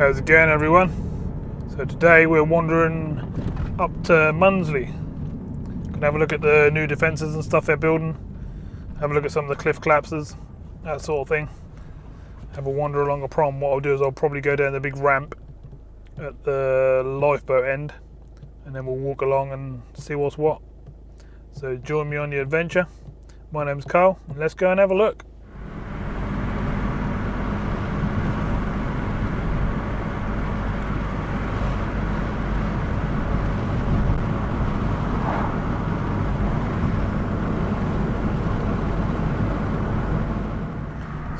How's it going, everyone? So today we're wandering up to Mundesley. Gonna have a look at the new defences and stuff they're building. Have a look at some of the cliff collapses, that sort of thing. Have a wander along a prom. What I'll do is I'll probably go down the big ramp at the lifeboat end, and then we'll walk along and see what's what. So join me on the adventure. My name's Carl, and let's go and have a look.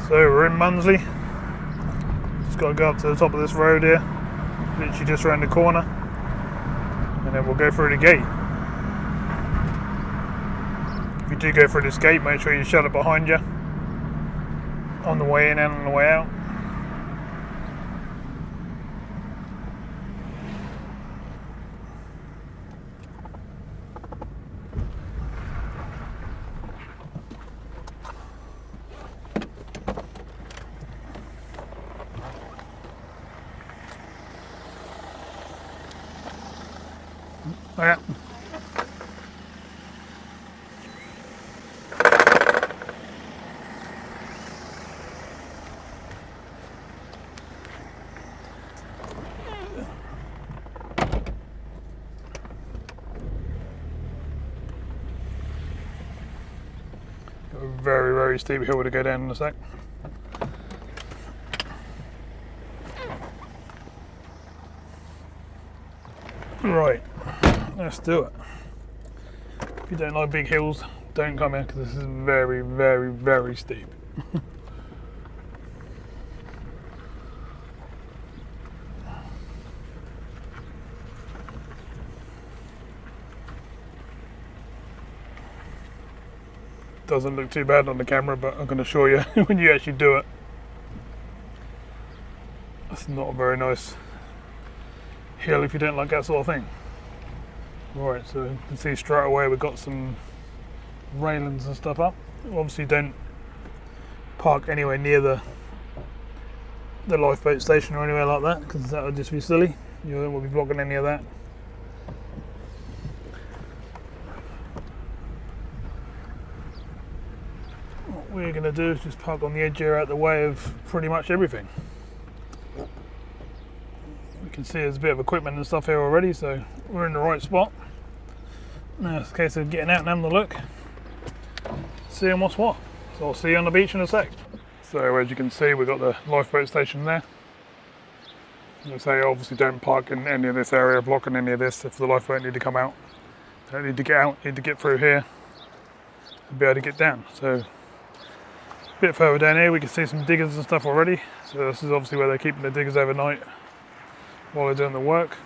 So we're in Mundesley. Just got to go up to the top of this road here, literally just around the corner, and then we'll go through the gate. If you do go through this gate, make sure you shut it behind you on the way in and on the way out. Oh, yeah. Got a very, very steep hill to go down in a sec. Right, let's do it. If you don't like big hills, don't come here because this is very, very, very steep. Doesn't look too bad on the camera, but I'm going to show you when you actually do it. That's not a very nice hill if you don't like that sort of thing. Right, so you can see straight away we've got some railings and stuff up. Obviously don't park anywhere near the lifeboat station or anywhere like that, because that would just be silly. You don't want to be blocking any of that. What we're going to do is just park on the edge here out the way of pretty much everything. You can see there's a bit of equipment and stuff here already, so we're in the right spot. Now it's a case of getting out and having a look, seeing what's what. So I'll see you on the beach in a sec. So as you can see, we've got the lifeboat station there. As I say, obviously don't park in any of this area, blocking any of this if the lifeboat need to come out. Don't need to get out, need to get through here and be able to get down. So a bit further down here we can see some diggers and stuff already. So this is obviously where they're keeping the diggers overnight while they're doing the work.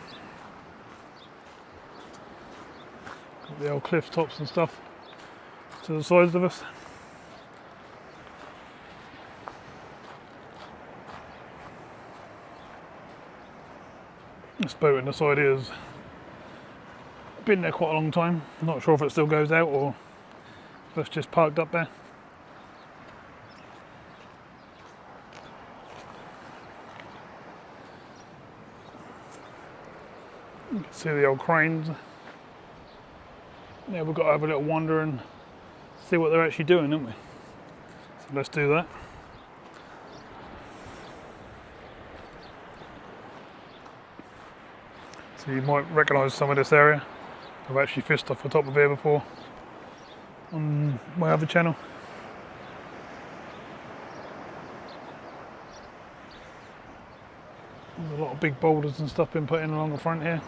Got the old cliff tops and stuff to the sides of us. This boat in the side here has been there quite a long time. I'm not sure if it still goes out or if it's just parked up there. You can see the old cranes. Yeah, we've got to have a little wander and see what they're actually doing, haven't we? So let's do that. So you might recognise some of this area. I've actually fished off the top of here before on my other channel. There's a lot of big boulders and stuff been put in along the front here.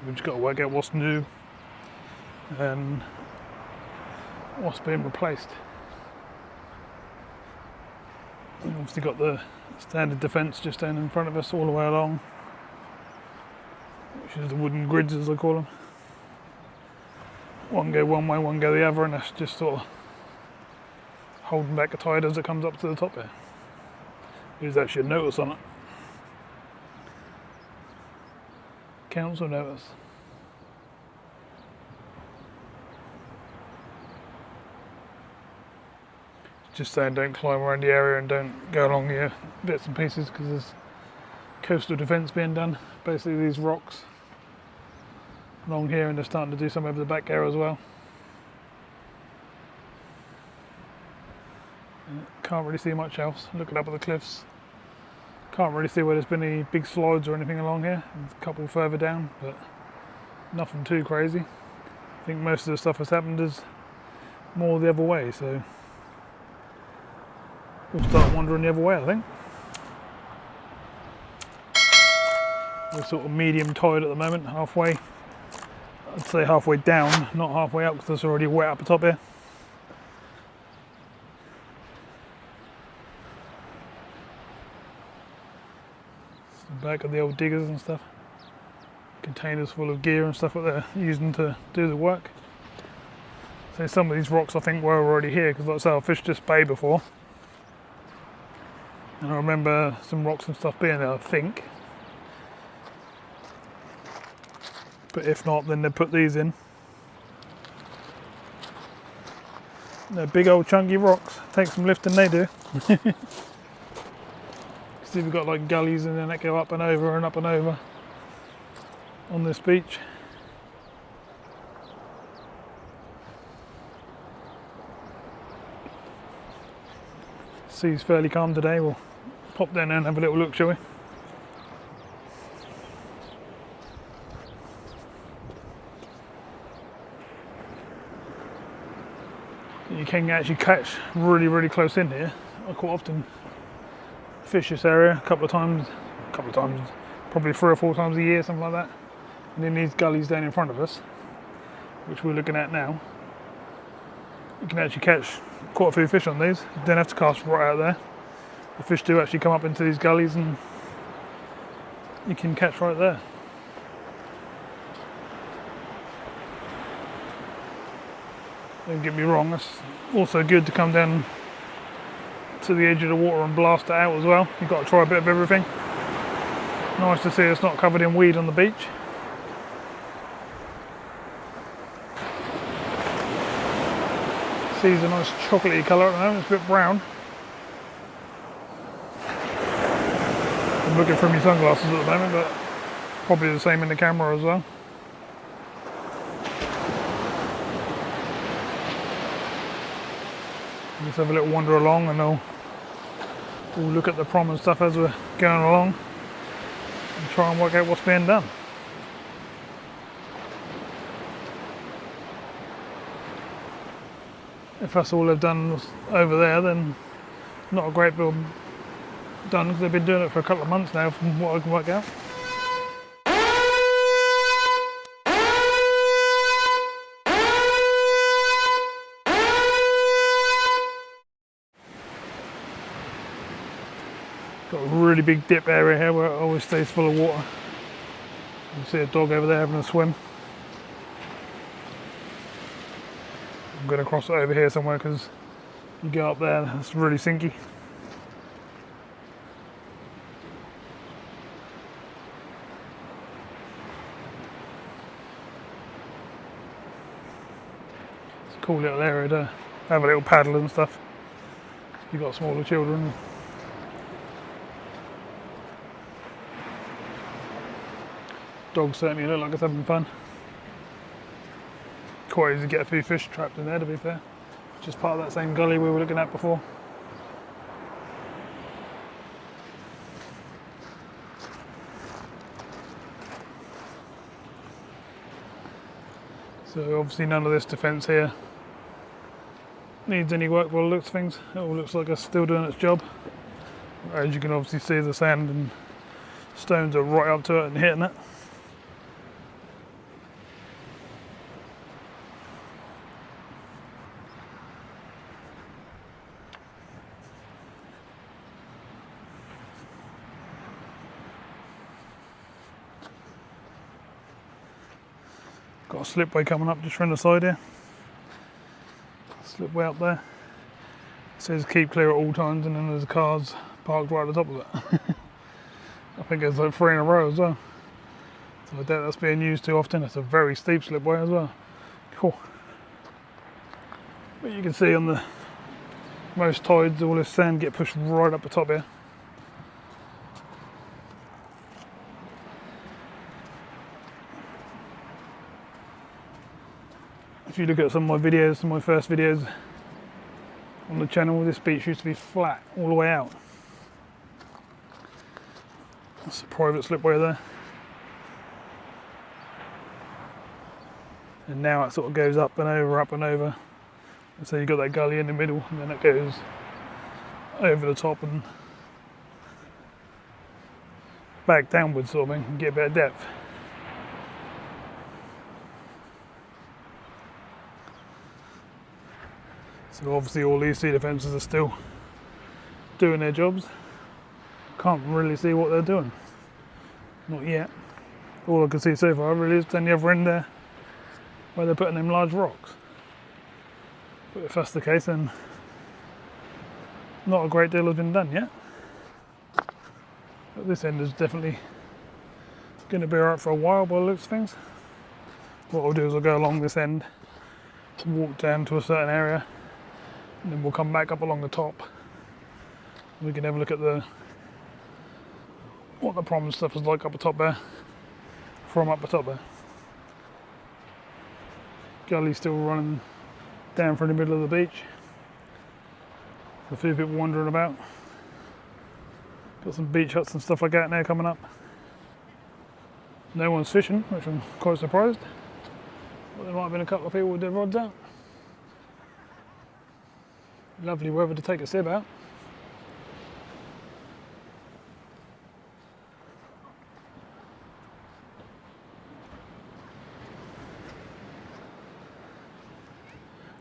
We've just got to work out what's new and what's being replaced. We've obviously got the standard defence just down in front of us all the way along, which is the wooden grids as I call them. One go one way, one go the other, and that's just sort of holding back the tide as it comes up to the top there. There's actually a notice on it. Council notice. just saying don't climb around the area and don't go along here bits and pieces, because there's coastal defence being done. Basically these rocks along here, and they're starting to do some over the back here as well. Can't really see much else. Looking up at the cliffs, can't really see where there's been any big slides or anything along here. There's a couple further down, but nothing too crazy. I think most of the stuff that's happened is more the other way, so we'll start wandering the other way, I think. We're sort of medium tide at the moment, halfway. I'd say halfway down, not halfway up, because it's already wet up the top here. Back of the old diggers and stuff, containers full of gear and stuff that they're using to do the work. So some of these rocks I think were already here, because like I said, I fished this bay before and I remember some rocks and stuff being there, I think, but if not, then they put these in. They're big old chunky rocks, take some lifting they do. See, we've got like gullies and then that go up and over and up and over on this beach. Sea's fairly calm today. We'll pop down there and have a little look, shall we? You can actually catch really close in here. I quite often fish this area a couple of times, probably 3 or 4 times a year, something like that. And in these gullies down in front of us, which we're looking at now, you can actually catch quite a few fish on these. You don't have to cast right out there. The fish do actually come up into these gullies and you can catch right there. Don't get me wrong, that's also good to come down to the edge of the water and blast it out as well. You've got to try a bit of everything. Nice to see it's not covered in weed on the beach. Sea's a nice chocolatey colour at the moment, it's a bit brown. I'm looking through my sunglasses at the moment, but probably the same in the camera as well. Let's have a little wander along and we'll look at the prom and stuff as we're going along and try and work out what's being done. If that's all they've done over there, then not a great deal done, because they've been doing it for a couple of months now from what I can work out. Got a really big dip area here where it always stays full of water. You can see a dog over there having a swim. I'm going to cross it over here somewhere, because you go up there and it's really sinky. It's a cool little area to have a little paddle and stuff. You've got smaller children. Dogs certainly look like it's having fun. Quite easy to get a few fish trapped in there, to be fair. Just part of that same gully we were looking at before. So obviously none of this defence here needs any work by the looks of things. It all looks like it's still doing its job. As you can obviously see, the sand and stones are right up to it and hitting it. Got a slipway coming up just from the side here. Slipway up there. It says keep clear at all times, and then there's cars parked right at the top of it. I think there's like 3 in a row as well. So I doubt that's being used too often. It's a very steep slipway as well. Cool. But you can see on the most tides, all this sand get pushed right up the top here. If you look at some of my videos, some of my first videos on the channel, this beach used to be flat all the way out. That's a private slipway there. And now it sort of goes up and over, up and over. And so you've got that gully in the middle, and then it goes over the top and back downwards sort of thing, and get a bit of depth. So obviously all these sea defences are still doing their jobs. Can't really see what they're doing. Not yet. All I can see so far really is down the other end there where they're putting them large rocks. But if that's the case, then not a great deal has been done yet. But this end is definitely going to be alright for a while by the looks of things. What I'll do is I'll go along this end, walk down to a certain area, and then we'll come back up along the top. We can have a look at what the prom and stuff is like up the top there, from up the top there. Gully's still running down from the middle of the beach. A few people wandering about. Got some beach huts and stuff like that now coming up. No one's fishing, which I'm quite surprised. But there might have been a couple of people with their rods out. Lovely weather to take a sib out.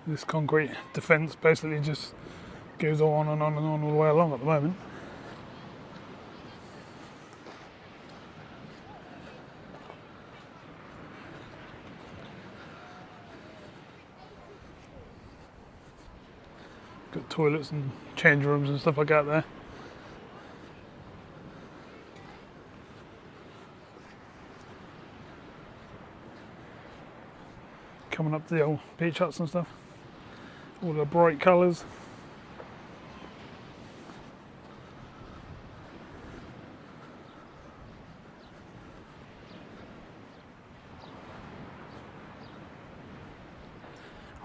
This concrete defence basically just goes on and on and on all the way along at the moment. Got toilets and change rooms and stuff like that there. Coming up to the old beach huts and stuff. All the bright colours.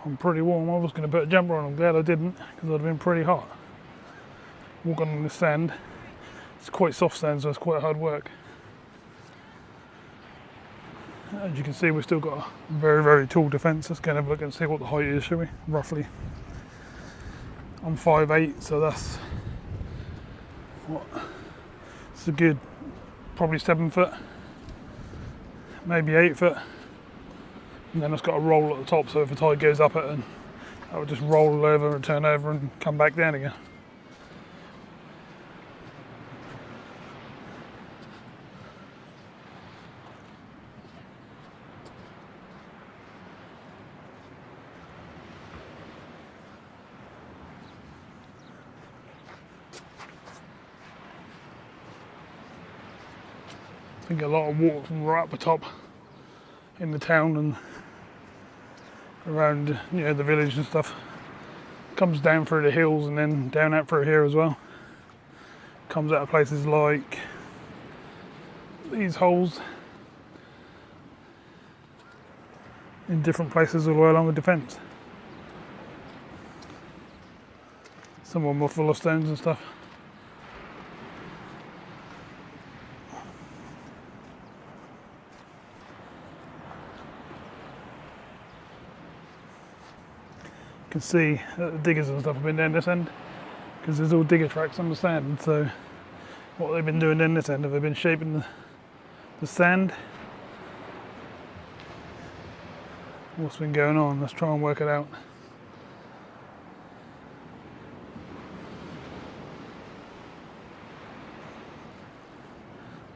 I'm pretty warm. I was going to put a jumper on. I'm glad I didn't, because I'd have been pretty hot. Walking on the sand. It's quite soft sand, so it's quite hard work. As you can see, we've still got a very, very tall defence. Let's go and have a look and see what the height is, shall we? Roughly. I'm 5'8", so that's what? It's a good, probably 7 foot, maybe 8 foot. And then it's got a roll at the top, so if the tide goes up it, and that would just roll over and turn over and come back down again. I think a lot of water from right up the top in the town and around, you know, the village and stuff comes down through the hills and then down out through here as well. Comes out of places like these holes in different places all the way along the defence. Some of them are full of stones and stuff. You can see that the diggers and stuff have been down this end, because there's all digger tracks on the sand. So what they've been doing down this end, they've been shaping the sand. What's been going on? Let's try and work it out.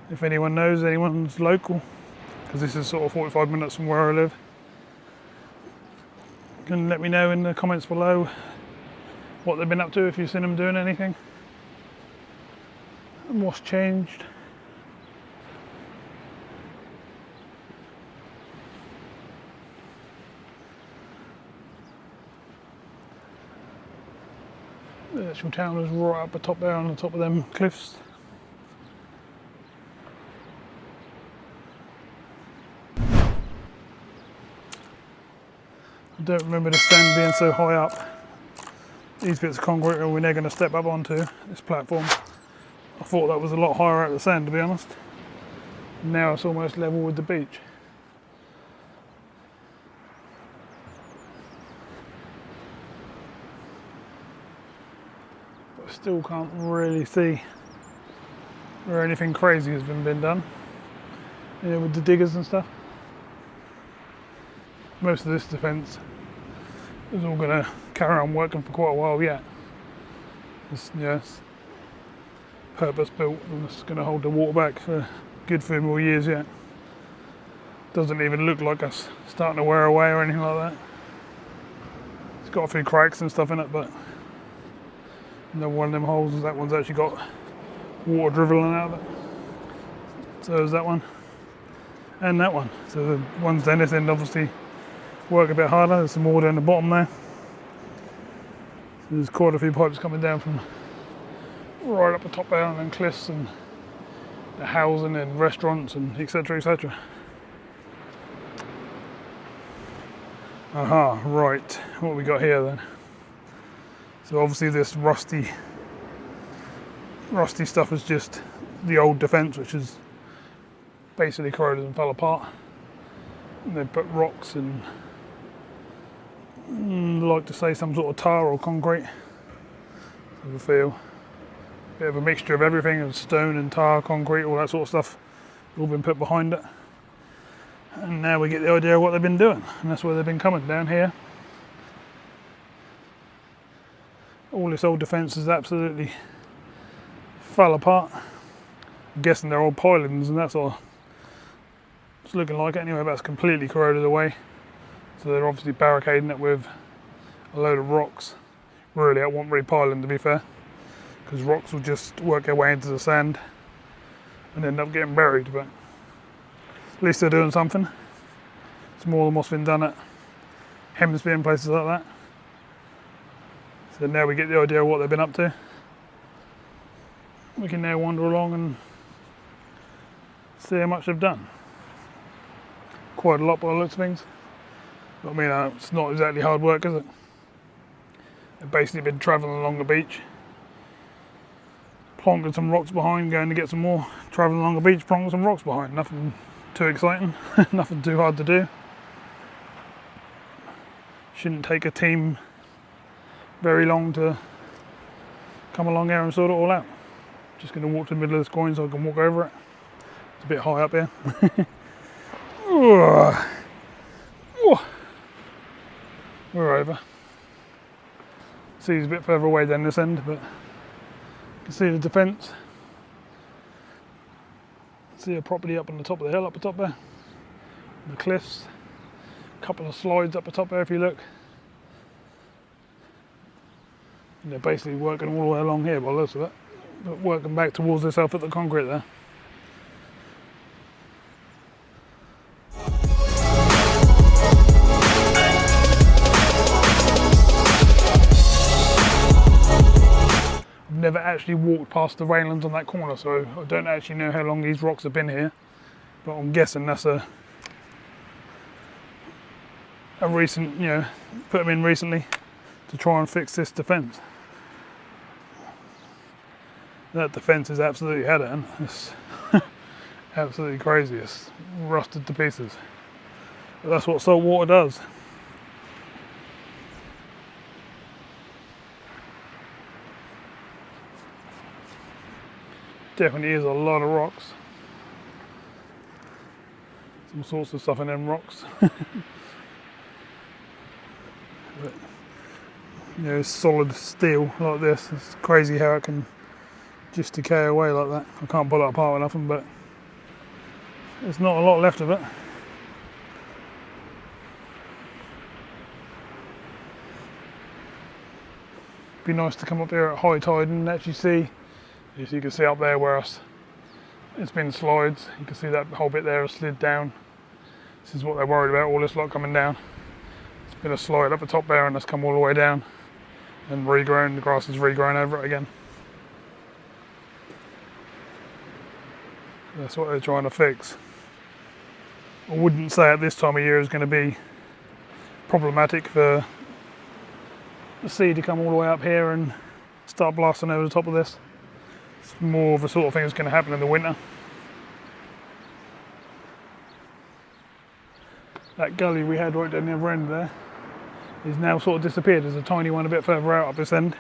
If anyone knows, anyone's local, because this is sort of 45 minutes from where I live, you can let me know in the comments below what they've been up to, if you've seen them doing anything and what's changed. The actual town is right up the top there on the top of them cliffs. I don't remember the stand being so high up. These bits of concrete are we're now going to step up onto this platform. I thought that was a lot higher out of the sand, to be honest. Now it's almost level with the beach. But I still can't really see where anything crazy has been done. You know, with the diggers and stuff. Most of this defence is all going to carry on working for quite a while yet. It's purpose built and it's going to hold the water back for a good few more years yet. Doesn't even look like it's starting to wear away or anything like that. It's got a few cracks and stuff in it, but one of them holes is that one's actually got water dribbling out of it. So is that one and that one. So the ones down this end obviously work a bit harder. There's some more down the bottom there. So there's quite a few pipes coming down from right up the top there, and then cliffs and the housing and restaurants and etc, etc. Aha, right, what we got here then? So obviously this rusty stuff is just the old defence, which is basically corroded and fell apart. And they put rocks and like to say some sort of tar or concrete. I feel a bit of a mixture of everything, of stone and tar, concrete, all that sort of stuff, all been put behind it. And now we get the idea of what they've been doing, and that's where they've been coming down here. All this old defence is absolutely fell apart. I'm guessing they're old pilings, and that's all it's looking like it anyway, but it's completely corroded away. So they're obviously barricading it with a load of rocks. Really, I won't repiling, to be fair, because rocks will just work their way into the sand and end up getting buried, but at least they're doing something. It's more than what's been done at Hemsby and places like that. So now we get the idea of what they've been up to. We can now wander along and see how much they've done. Quite a lot by the looks of things. But I mean, it's not exactly hard work, is it? They've basically been travelling along the beach, plonking some rocks behind, going to get some more, travelling along the beach, plonking some rocks behind. Nothing too exciting, nothing too hard to do. Shouldn't take a team very long to come along here and sort it all out. Just going to walk to the middle of this coin so I can walk over it. It's a bit high up here. We're over. See, it's a bit further away down this end, but you can see the defence. See a property up on the top of the hill, up the top there. The cliffs. A couple of slides up the top there if you look. And they're basically working all the way along here by the looks of it, but working back towards this outfit, the concrete there. Never actually walked past the railings on that corner, so I don't actually know how long these rocks have been here, but I'm guessing that's a recent, put them in recently to try and fix this defence. That defence has absolutely had it, and it's absolutely crazy. It's rusted to pieces. But that's what salt water does. Definitely is a lot of rocks. Some sorts of stuff in them rocks. But, solid steel like this. It's crazy how it can just decay away like that. I can't pull it apart with nothing, but there's not a lot left of it. Be nice to come up here at high tide and actually see. As you can see up there where it's been slides, you can see that whole bit there has slid down. This is what they're worried about, all this lot coming down. It's been a slide up the top there and it's come all the way down. and regrown. The grass is regrown over it again. That's what they're trying to fix. I wouldn't say at this time of year is going to be problematic for the sea to come all the way up here and start blasting over the top of this. It's more of a sort of thing that's going to happen in the winter. That gully we had right down the other end there is now sort of disappeared. There's a tiny one a bit further out up this end,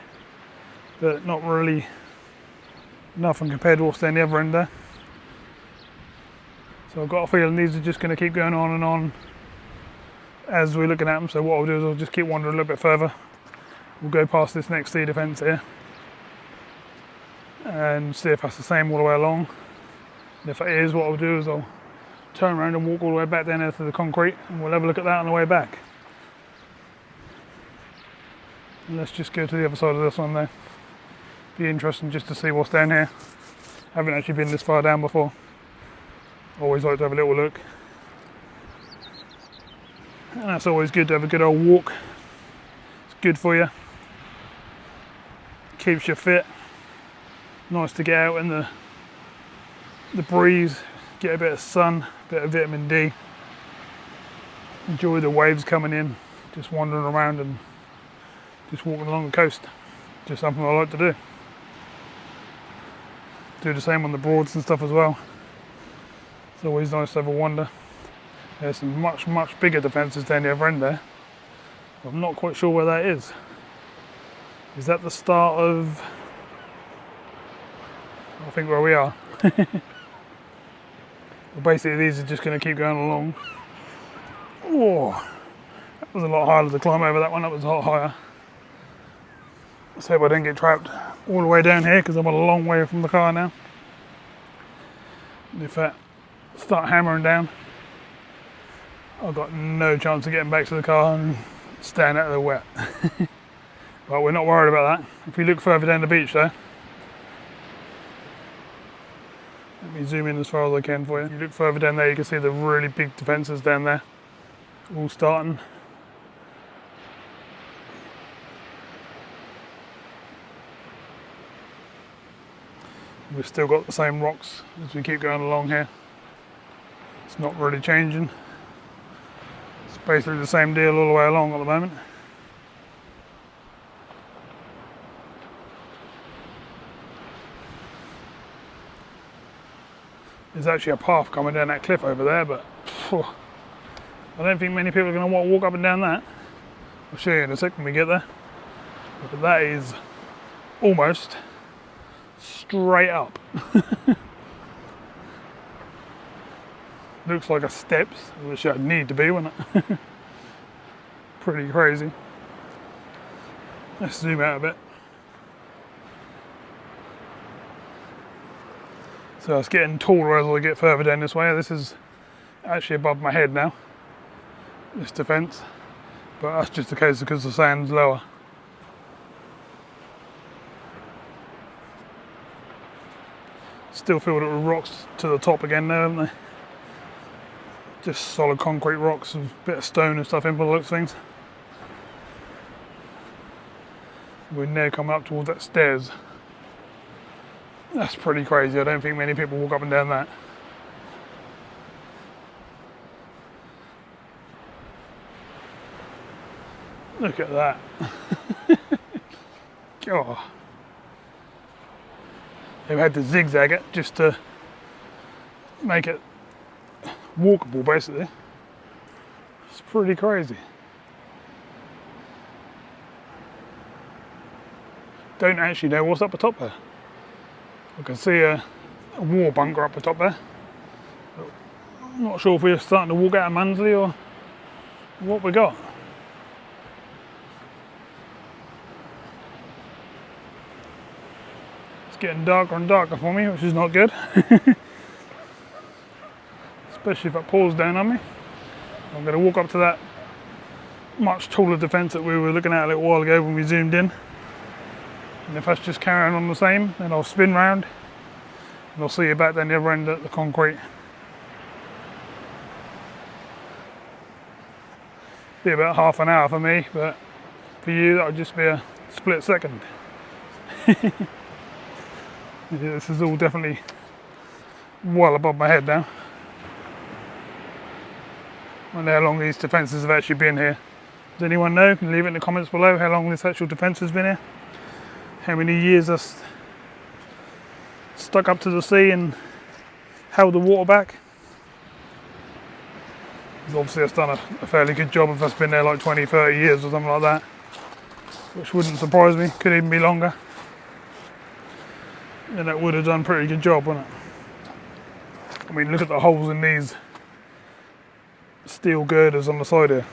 but not really nothing compared to what's down the other end there. So I've got a feeling these are just going to keep going on and on as we're looking at them. So what I'll do is I'll just keep wandering a little bit further. We'll go past this next cedar fence here and see if that's the same all the way along. And if it is, what I'll do is I'll turn around and walk all the way back down there to the concrete, and we'll have a look at that on the way back. And let's just go to the other side of this one though. Be interesting just to see what's down here. Haven't actually been this far down before. Always like to have a little look. And that's always good to have a good old walk. It's good for you. Keeps you fit. Nice to get out in the breeze, get a bit of sun, a bit of vitamin D. Enjoy the waves coming in, just wandering around and just walking along the coast. Just something I like to do. Do the same on the Broads and stuff as well. It's always nice to have a wander. There's some much bigger defences down the other end there. I'm not quite sure where that is. Is that the start of, I think, where we are? Well, basically these are just going to keep going along. Oh, that was a lot harder to climb over. That one, that was a lot higher. Let's hope I don't get trapped all the way down here, because I'm a long way from the car now. And if I start hammering down, I've got no chance of getting back to the car and staying out of the wet. But we're not worried about that. If we look further down the beach though, let me zoom in as far as I can for you. If you look further down there, you can see the really big defences down there, all starting. We've still got the same rocks as we keep going along here. It's not really changing. It's basically the same deal all the way along at the moment. There's actually a path coming down that cliff over there, but I don't think many people are going to want to walk up and down that. I'll show you in a sec when we get there. But that is almost straight up. Looks like a steps, which I'd need to be, wouldn't it? Pretty crazy. Let's zoom out a bit. So it's getting taller as I get further down this way. This is actually above my head now, this defence, but that's just the case because the sand's lower. Still filled it with rocks to the top again now, haven't they? Just solid concrete rocks with a bit of stone and stuff in by the looks of things. We're now coming up towards that stairs. That's pretty crazy. I don't think many people walk up and down that. Look at that. God. They've had to zigzag it just to make it walkable, basically. It's pretty crazy. Don't actually know what's up the top there. I can see a war bunker up the top there. I'm not sure if we're starting to walk out of Mundesley or what we got. It's getting darker and darker for me, which is not good. Especially if it pours down on me. I'm going to walk up to that much taller defence that we were looking at a little while ago when we zoomed in. And if that's just carrying on the same, then I'll spin round and I'll see you back down the other end at the concrete. Be about half an hour for me, but for you that'll just be a split second. Yeah, this is all definitely well above my head now. I wonder how long these defences have actually been here. Does anyone know? Can you leave it in the comments below how long this actual defence has been here? How many years that's stuck up to the sea and held the water back? Obviously it's done a fairly good job if it's been there like 20, 30 years or something like that. Which wouldn't surprise me, could even be longer. And that would have done a pretty good job, wouldn't it? I mean, look at the holes in these steel girders on the side here.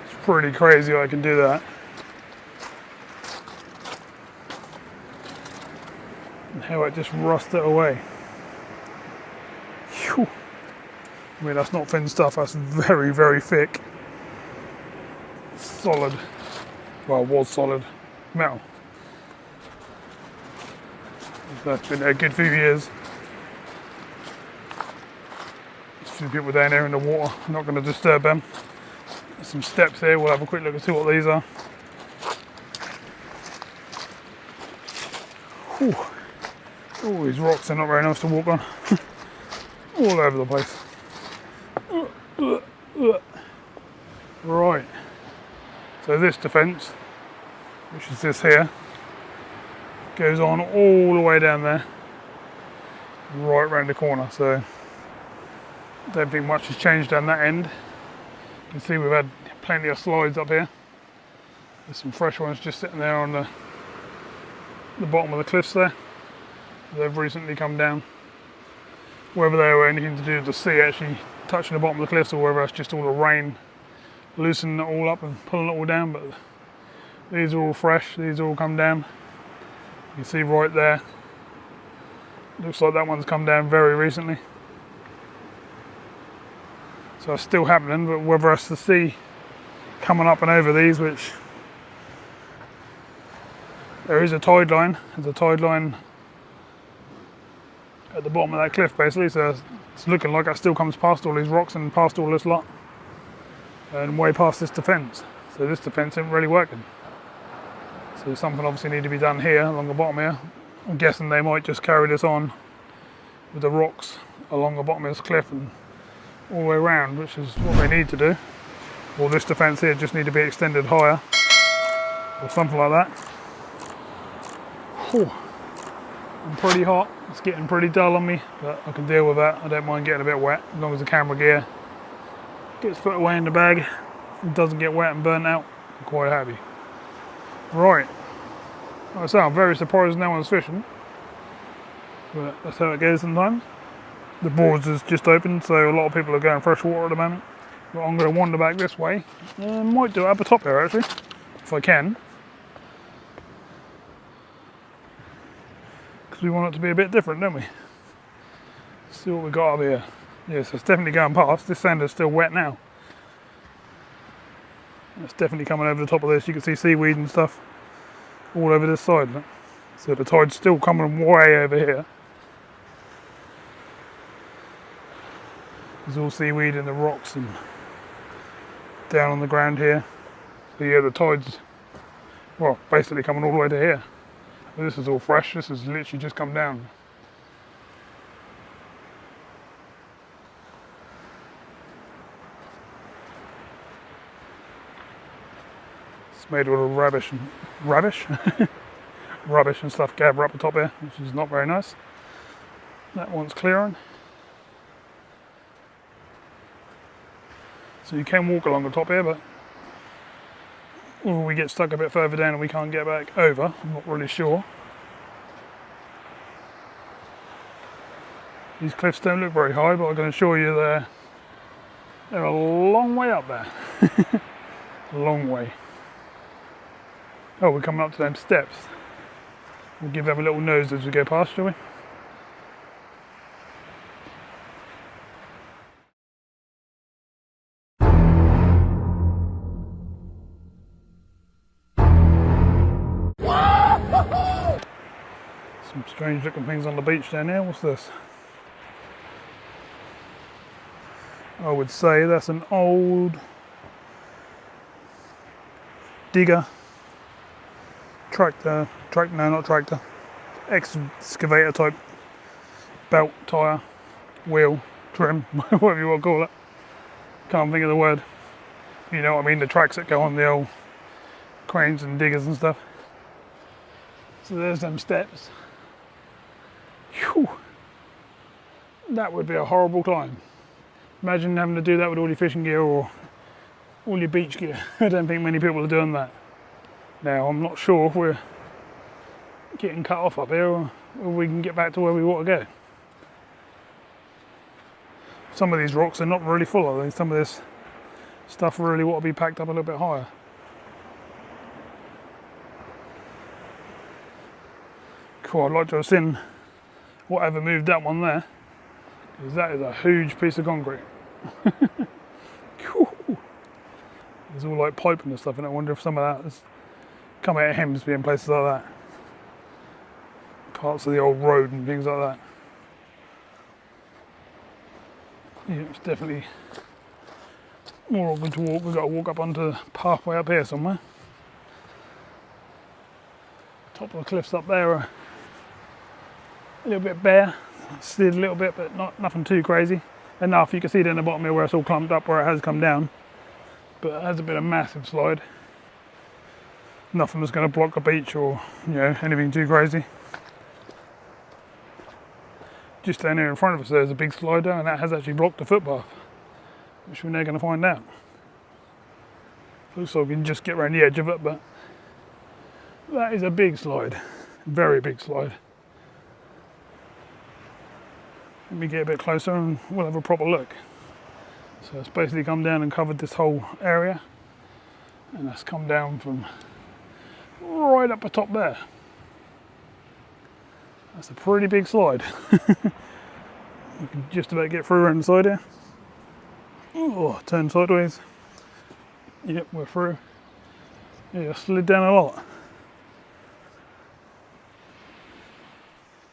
It's pretty crazy I can do that. And how it just rusted away. Whew. I mean, that's not thin stuff, that's very, very thick. Solid, well, was solid metal. That's been there a good few years. There's a few people down there in the water, I'm not going to disturb them. There's some steps here, we'll have a quick look and see what these are. Whew. All these rocks are not very nice to walk on. All over the place. Right. So this defence, which is this here, goes on all the way down there, right round the corner. So I don't think much has changed down that end. You can see we've had plenty of slides up here. There's some fresh ones just sitting there on the bottom of the cliffs there. They've recently come down. Whether they were anything to do with the sea actually touching the bottom of the cliffs, or whether it's just all the rain loosening it all up and pulling it all down, but these are all fresh, these all come down. You can see right there, looks like that one's come down very recently. So it's still happening, but whether it's the sea coming up and over these, which there is a tide line, there's a tide line at the bottom of that cliff basically, so it's looking like that still comes past all these rocks and past all this lot. And way past this defence. So this defence isn't really working. So something obviously need to be done here along the bottom here. I'm guessing they might just carry this on with the rocks along the bottom of this cliff and all the way around, which is what they need to do. Or this defence here just need to be extended higher or something like that. Whew. I'm pretty hot, it's getting pretty dull on me, but I can deal with that. I don't mind getting a bit wet as long as the camera gear gets put away in the bag, it doesn't get wet and burnt out, I'm quite happy. Right, like I say, I'm very surprised no one's fishing, but that's how it goes sometimes. The boards is just opened, so a lot of people are going freshwater at the moment. But I'm going to wander back this way. Might do it up the top here actually, if I can. Because we want it to be a bit different, don't we? Let's see what we got up here. Yes, it's definitely going past. This sand is still wet now. It's definitely coming over the top of this. You can see seaweed and stuff all over this side. So the tide's still coming way over here. There's all seaweed in the rocks and down on the ground here. So yeah, the tide's, well, basically coming all the way to here. But this is all fresh. This has literally just come down. Made with all rubbish and stuff gather up the top here, which is not very nice. That one's clearing. So you can walk along the top here, but whether we get stuck a bit further down and we can't get back over, I'm not really sure. These cliffs don't look very high, but I can assure you they're a long way up there. A long way. Oh, we're coming up to them steps. We'll give them a little nose as we go past, shall we? Some strange looking things on the beach down here. What's this? I would say that's an old digger excavator type belt, tyre, wheel, trim, whatever you want to call it. Can't think of the word. You know what I mean, the tracks that go on the old cranes and diggers and stuff. So there's them steps. Whew. That would be a horrible climb. Imagine having to do that with all your fishing gear or all your beach gear. I don't think many people are doing that. Now, I'm not sure if we're getting cut off up here or we can get back to where we want to go. Some of these rocks are not really full, are they? Some of this stuff really ought to be packed up a little bit higher. Cool, I'd like to have seen whatever moved that one there, because that is a huge piece of concrete. Cool. There's all like piping and stuff, and I wonder if some of that has come out of Hemsby and places like that. Parts of the old road and things like that. Yeah, it's definitely more awkward to walk. We've got to walk up onto the pathway up here somewhere. Top of the cliffs up there are a little bit bare. Slid a little bit, but nothing too crazy. Enough, you can see down the bottom here where it's all clumped up, where it has come down. But it has been a massive slide. Nothing that's going to block the beach or, you know, anything too crazy. Just down here in front of us there's a big slider, and that has actually blocked the footpath, which we're now going to find out. Looks like we can just get around the edge of it, but that is a big slide, very big slide. Let me get a bit closer and we'll have a proper look. So it's basically come down and covered this whole area, and that's come down from right up the top there. That's a pretty big slide. We can just about get through around the side here. Oh, turn sideways. Yep, we're through. Yeah, slid down a lot.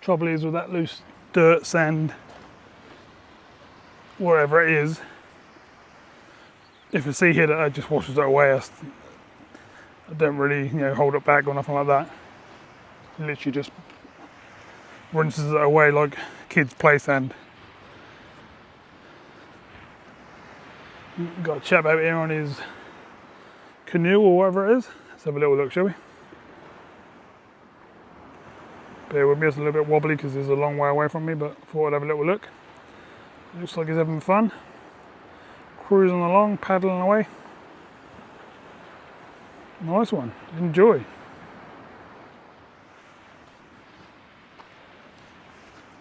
Trouble is with that loose dirt, sand, wherever it is, if the sea hit it, it just washes it away. I don't really, you know, hold it back or nothing like that. It literally just rinses it away like kids' play sand. Got a chap out here on his canoe or whatever it is. Let's have a little look, shall we? Bear with me, it's a little bit wobbly because it's a long way away from me, but thought I'd have a little look. Looks like he's having fun. Cruising along, paddling away. Nice one, enjoy.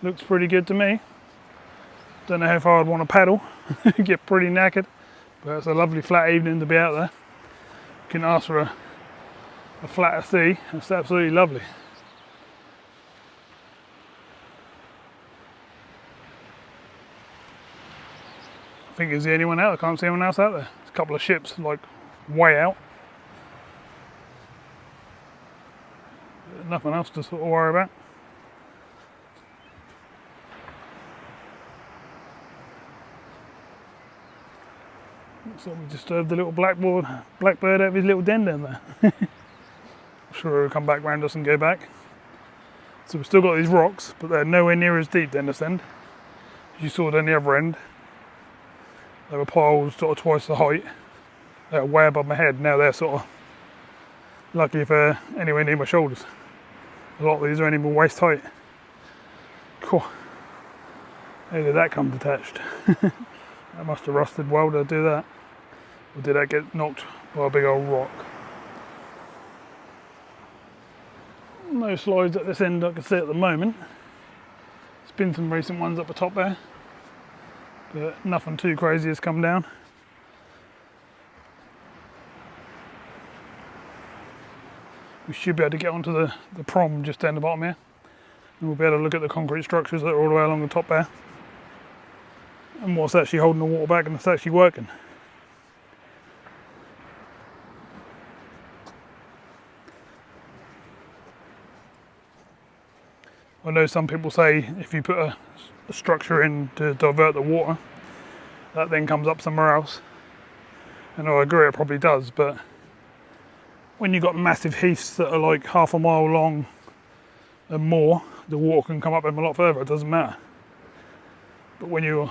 Looks pretty good to me. Don't know how far I'd want to paddle. Get pretty knackered. But it's a lovely flat evening to be out there. Can ask for a flatter sea. It's absolutely lovely. I think he's the only one out. I can't see anyone else out there. There's a couple of ships like way out. Nothing else to sort of worry about. Looks like we disturbed the little blackbird out of his little den down there. I'm sure he'll come back round us and go back. So we've still got these rocks, but they're nowhere near as deep down this end. As you saw down the other end, they were piled sort of twice the height. They're way above my head. Now they're sort of lucky if they're anywhere near my shoulders. A lot of these are only my waist height. Cool. How did that come detached? That must have rusted well to do that. Or did that get knocked by a big old rock? No slides at this end I can see at the moment. There's been some recent ones up the top there, but nothing too crazy has come down. We should be able to get onto the prom just down the bottom here, and we'll be able to look at the concrete structures that are all the way along the top there, and what's actually holding the water back and it's actually working. I know some people say if you put a structure in to divert the water, that then comes up somewhere else. And I agree, it probably does, but when you've got massive heaths that are like half a mile long and more, the water can come up them a lot further, it doesn't matter. But when you're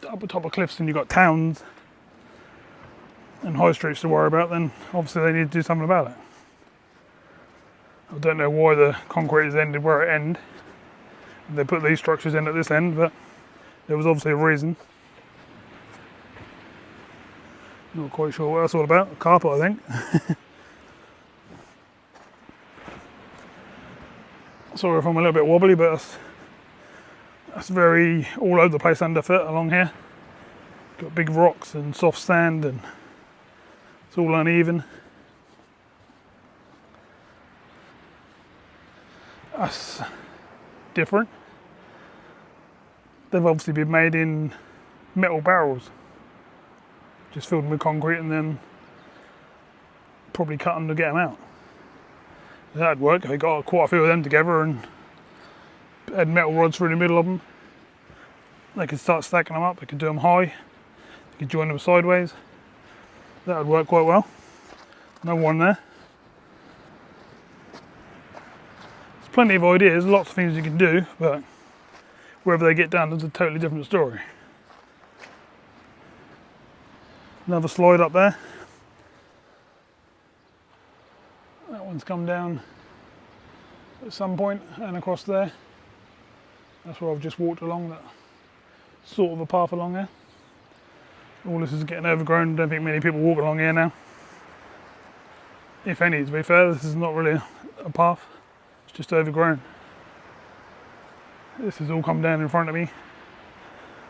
up the top of cliffs and you've got towns and high streets to worry about, then obviously they need to do something about it. I don't know why the concrete has ended where it ended. They put these structures in at this end, but there was obviously a reason. Not quite sure what that's all about. A carpet, I think. Sorry if I'm a little bit wobbly, but that's very all over the place underfoot along here. Got big rocks and soft sand, and it's all uneven. That's different. They've obviously been made in metal barrels, just filled with concrete and then probably cut them to get them out. That'd work. They got quite a few of them together and had metal rods through the middle of them. They could start stacking them up. They could do them high. They could join them sideways. That would work quite well. No one there. There's plenty of ideas, lots of things you can do, but wherever they get done is a totally different story. Another slide up there. That one's come down at some point and across there. That's where I've just walked along, that sort of a path along there. All this is getting overgrown. Don't think many people walk along here now. If any, to be fair, this is not really a path. It's just overgrown. This has all come down in front of me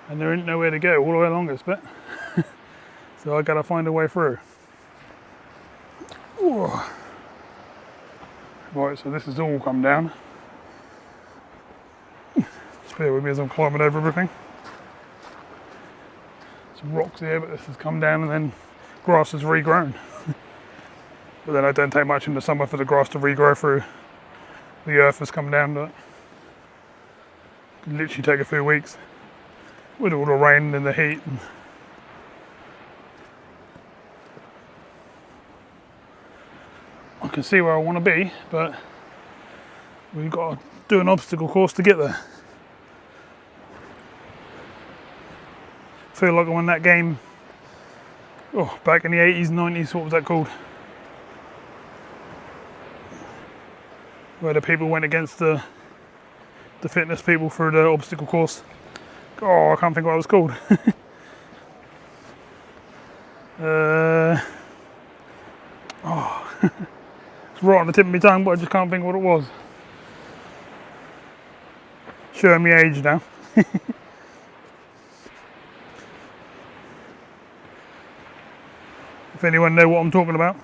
and there ain't nowhere to go all the way along this bit. So I gotta find a way through. Ooh. Right, so this has all come down. Just bear with me as I'm climbing over everything. Some rocks here, but this has come down and then grass has regrown. But then it don't take much in the summer for the grass to regrow through the earth has come down to it. Can literally take a few weeks with all the rain and the heat. I can see where I want to be, but we've got to do an obstacle course to get there. I feel like I'm in that game, back in the 80s, 90s, what was that called? Where the people went against the fitness people through the obstacle course. I can't think what it was called. It's right on the tip of my tongue, but I just can't think what it was. Showing me age now. If anyone know what I'm talking about,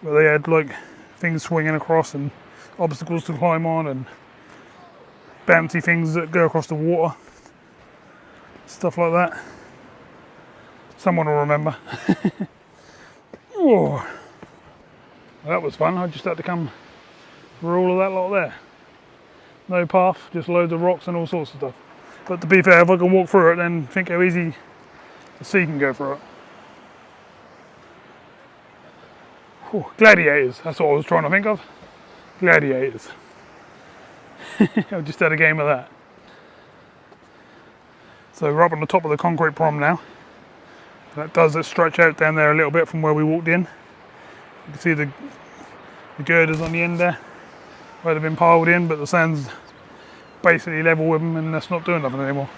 where they had like things swinging across and obstacles to climb on and bouncy things that go across the water, stuff like that. Someone will remember. Oh, that was fun. I just had to come through all of that lot there. No path, just loads of rocks and all sorts of stuff. But to be fair, if I can walk through it, then think how easy the sea can go through it. Oh, gladiators, that's what I was trying to think of. Gladiators. I've just had a game of that. So we're up on the top of the concrete prom now. That does stretch out down there a little bit from where we walked in. You can see the girders on the end there, where they've been piled in, but the sand's basically level with them and that's not doing nothing anymore.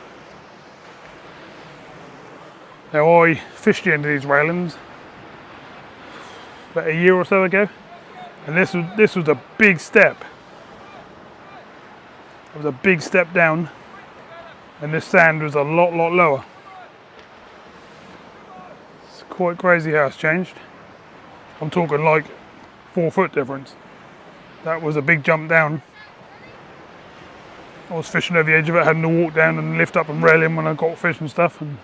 Now I fished the end of these railings about a year or so ago, and this was a big step. It was a big step down, and this sand was a lot lower. It's quite crazy how it's changed. I'm talking like 4 foot difference. That was a big jump down. I was fishing over the edge of it, having to walk down and lift up and rail in when I got fish and stuff, and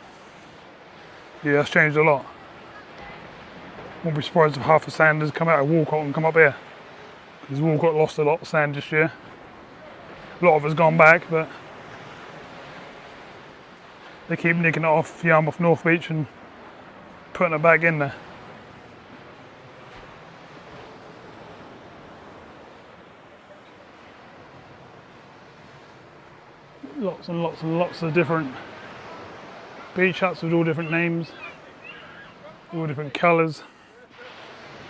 yeah, that's changed a lot. Won't be surprised if half the sand has come out of Walcott and come up here, because Walcott lost a lot of sand this year. A lot of it's gone back, but they keep nicking it off Yarmouth North Beach and putting it back in there. Lots and lots and lots of different beach huts with all different names, all different colours.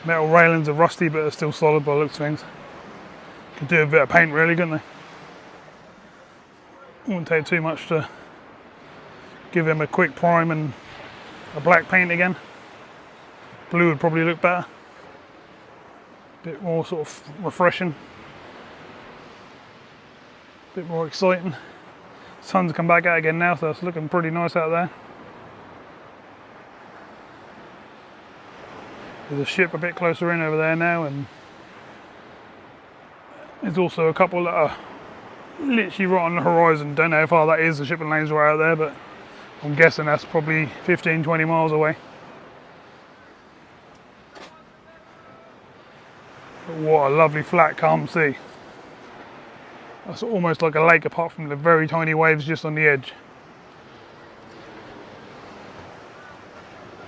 Metal railings are rusty but they're still solid by the looks of things. Could do a bit of paint really, couldn't they? Wouldn't take too much to give them a quick prime and a black paint again. Blue would probably look better. Bit more sort of refreshing. Bit more exciting. Sun's come back out again now, so it's looking pretty nice out there. There's a ship a bit closer in over there now, and there's also a couple that are literally right on the horizon. Don't know how far that is, the shipping lane's right out there, but I'm guessing that's probably 15-20 miles away. But what a lovely flat calm sea. That's almost like a lake apart from the very tiny waves just on the edge.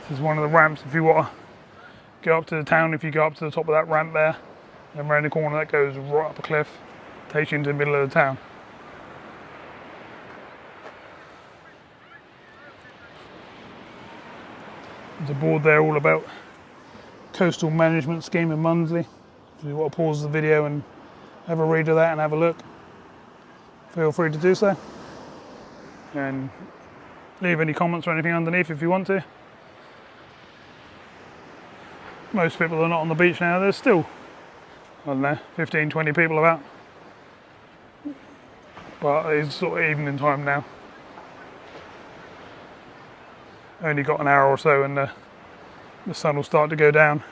This is one of the ramps if you want to go up to the town. If you go up to the top of that ramp there, and around the corner that goes right up a cliff, takes you into the middle of the town. There's a board there all about coastal management scheme in Mundesley. If you want to pause the video and have a read of that and have a look, feel free to do so. And leave any comments or anything underneath if you want to. Most people are not on the beach now. There's still, I don't know, 15-20 people about. But it's sort of evening time now. Only got an hour or so and the sun will start to go down.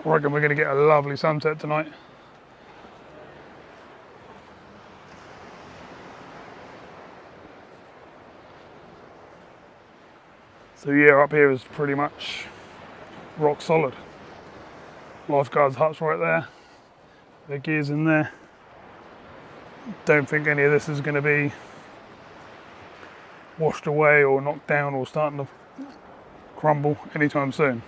I reckon we're going to get a lovely sunset tonight. So yeah, up here is pretty much rock solid. Lifeguards huts right there. Their gear's in there. Don't think any of this is going to be washed away or knocked down or starting to crumble anytime soon.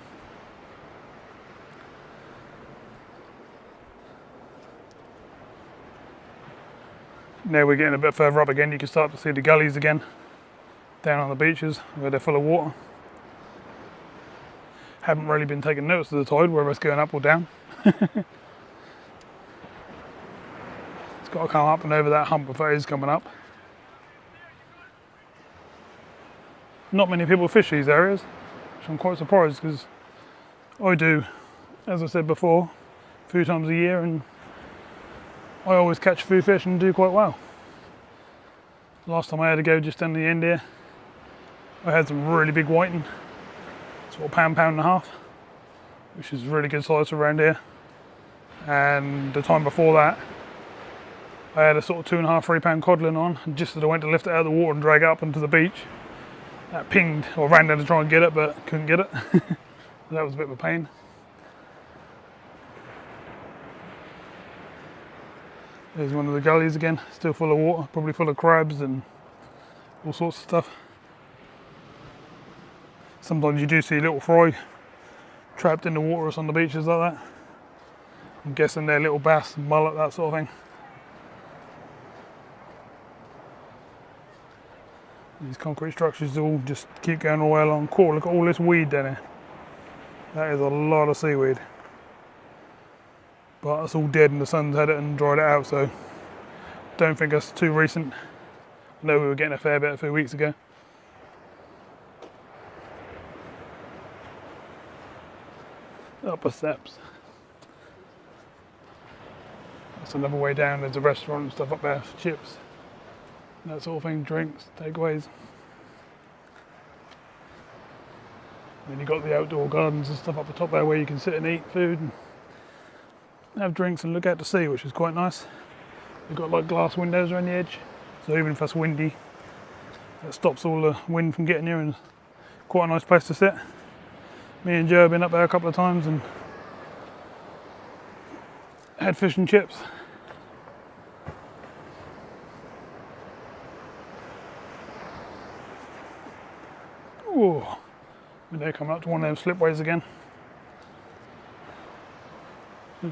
Now we're getting a bit further up again, you can start to see the gullies again down on the beaches where they're full of water. Haven't really been taking notice of the tide, whether it's going up or down. It's got to come up and over that hump if it is coming up. Not many people fish these areas, which I'm quite surprised because I do, as I said before, a few times a year, and I always catch a few fish and do quite well. Last time I had to go just down the end here, I had some really big whiting, sort of pound and a half, which is really good size around here. And the time before that, I had a sort of 2.5, 3 pound codlin on, and just as I went to lift it out of the water and drag it up onto the beach, that pinged, or ran down to try and get it, but couldn't get it. That was a bit of a pain. There's one of the gullies again, still full of water, probably full of crabs and all sorts of stuff. Sometimes you do see little fry trapped in the water on the beaches like that. I'm guessing they're little bass, mullet, that sort of thing. These concrete structures all just keep going all the way along. Cool, look at all this weed down here. That is a lot of seaweed. But it's all dead and the sun's had it and dried it out, so don't think that's too recent. I know we were getting a fair bit a few weeks ago. Upper steps. That's another way down. There's a restaurant and stuff up there for chips, that sort of thing, drinks, takeaways. Then you've got the outdoor gardens and stuff up the top there where you can sit and eat food and have drinks and look out to sea, which is quite nice. We've got like glass windows around the edge, so even if it's windy, that stops all the wind from getting here, and quite a nice place to sit. Me and Joe have been up there a couple of times and had fish and chips. Whoa, and they're coming up to one of them slipways again.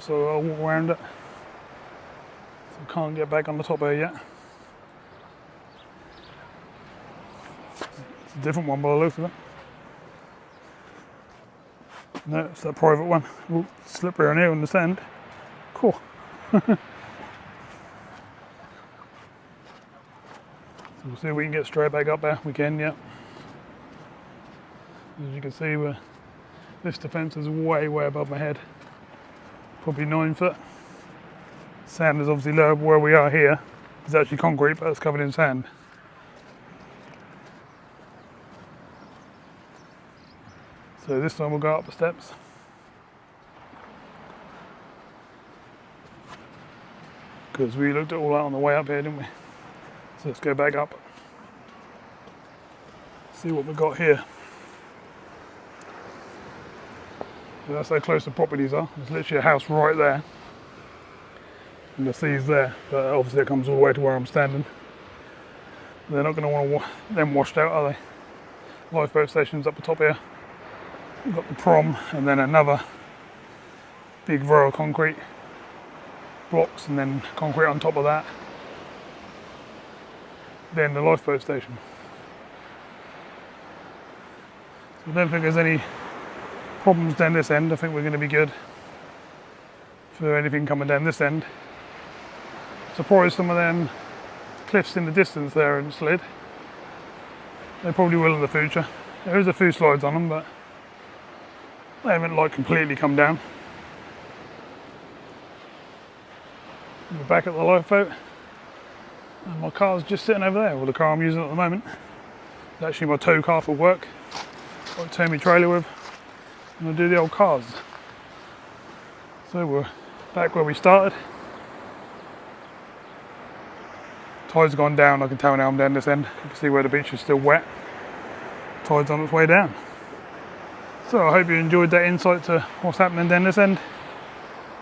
So I'll walk around it. So can't get back on the top there yet. It's a different one by the looks of it. No, it's that private one. Ooh, slippery on here on the sand. Cool. So we'll see if we can get straight back up there. We can, yeah. As you can see, this defence is way above my head. Probably 9 foot. Sand is obviously low where we are here. It's actually concrete, but it's covered in sand. So this time we'll go up the steps. Because we looked at all that on the way up here, didn't we? So let's go back up. See what we've got here. So that's how close the properties are. There's literally a house right there. And the sea's there, but obviously it comes all the way to where I'm standing. They're not going to want them washed out, are they? Lifeboat station's up the top here. We've got the prom and then another big row of concrete blocks and then concrete on top of that. Then the lifeboat station. So I don't think there's any problems down this end. I think we're going to be good for anything coming down this end. Surprised some of them cliffs in the distance there and slid. They probably will in the future. There is a few slides on them, but they haven't like completely come down. We're back at the lifeboat, and my car's just sitting over there. Well, the car I'm using at the moment. It's actually my tow car for work. I tow my trailer with, and I do the old cars. So we're back where we started. Tide's gone down. I can tell now I'm down this end. You can see where the beach is still wet. Tide's on its way down. So I hope you enjoyed that insight to what's happening down this end.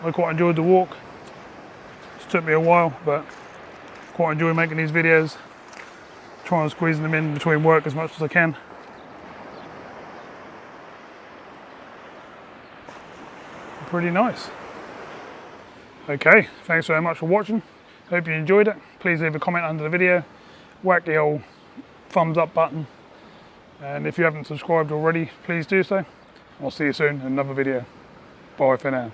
I quite enjoyed the walk. It took me a while, but quite enjoy making these videos. Trying to squeeze them in between work as much as I can. Pretty nice. Okay, thanks very much for watching. Hope you enjoyed it. Please leave a comment under the video. Whack the old thumbs up button. And if you haven't subscribed already, please do so. I'll see you soon in another video. Bye for now.